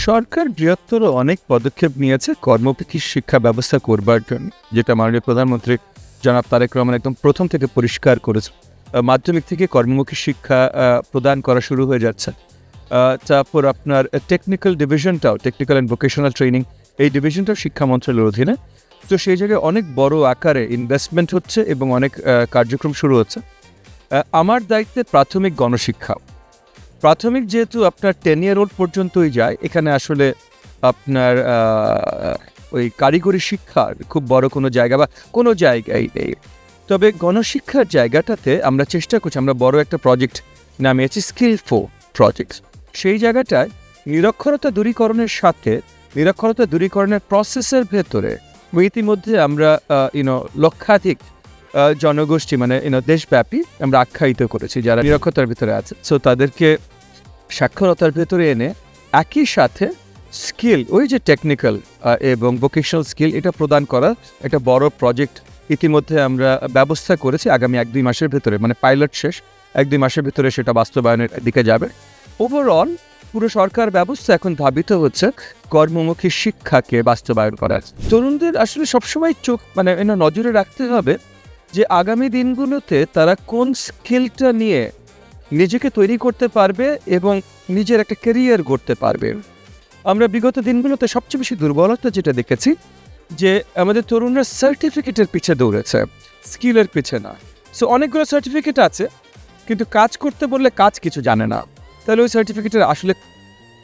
সরকার বৃহত্তর অনেক পদক্ষেপ নিয়েছে কর্মমুখী শিক্ষা ব্যবস্থা করবার জন্য, যেটা মাননীয় প্রধানমন্ত্রী জনাব তারেক রহমান একদম প্রথম থেকে পরিষ্কার করেছে। মাধ্যমিক থেকে কর্মমুখী শিক্ষা প্রদান করা শুরু হয়ে যাচ্ছে। তারপর আপনার টেকনিক্যাল ডিভিশনটাও, টেকনিক্যাল অ্যান্ড ভোকেশনাল ট্রেনিং, এই ডিভিশনটাও শিক্ষা মন্ত্রণালয়ের অধীনে। তো সেই জায়গায় অনেক বড় আকারে ইনভেস্টমেন্ট হচ্ছে এবং অনেক কার্যক্রম শুরু হচ্ছে। আমার দায়িত্বে প্রাথমিক গণশিক্ষা। প্রাথমিক যেহেতু আপনার 10 year old পর্যন্তই যায়, এখানে আসলে আপনার ওই কারিগরি শিক্ষার খুব বড় কোনো জায়গা বা কোনো জায়গাই নেই। তবে গণশিক্ষার জায়গাটাতে আমরা চেষ্টা করছি, আমরা বড় একটা প্রজেক্ট নামিয়েছি স্কিল4 প্রজেক্ট। সেই জায়গাটায় নিরক্ষরতা দূরীকরণের সাথে নিরক্ষরতা দূরীকরণের প্রসেসের ভেতরে ইতিমধ্যে আমরা লক্ষাধিক জনগোষ্ঠী মানে দেশব্যাপী আমরা আখ্যায়িত করেছি যারা নিরক্ষরতার ভিতরে আছে। সো তাদেরকে সাক্ষরতার ভেতরে এনে একই সাথে স্কিল, ওই যে টেকনিক্যাল এবং ভোকেশনাল স্কিল, এটা প্রদান করা একটা বড় প্রজেক্ট ইতিমধ্যে আমরা ব্যবস্থা করেছি। আগামী 1-2 মাসের ভেতরে, মানে পাইলট শেষ, 1-2 মাসের ভেতরে সেটা বাস্তবায়নের দিকে যাবে। ওভারঅল পুরো সরকার ব্যবস্থা এখন ধাবিত হচ্ছে কর্মমুখী শিক্ষাকে বাস্তবায়ন করার। তরুণদের আসলে সবসময় চোখ নজরে রাখতে হবে যে আগামী দিনগুলোতে তারা কোন স্কিলটা নিয়ে নিজেকে তৈরি করতে পারবে এবং নিজের একটা ক্যারিয়ার গড়তে পারবে। আমরা বিগত দিনগুলোতে সবচেয়ে বেশি দুর্বলতা যেটা দেখেছি যে আমাদের তরুণরা সার্টিফিকেটের পিছে দৌড়েছে, স্কিলের পিছে না। সো অনেকগুলো সার্টিফিকেট আছে, কিন্তু কাজ করতে বললে কাজ কিছু জানে না। তাহলে ওই সার্টিফিকেটের আসলে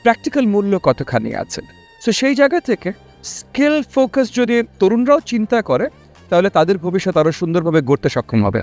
প্র্যাকটিক্যাল মূল্য কতখানি আছে? সো সেই জায়গা থেকে স্কিল ফোকাস যদি তরুণরাও চিন্তা করে, তাহলে তাদের ভবিষ্যৎ আরও সুন্দরভাবে গড়তে সক্ষম হবে।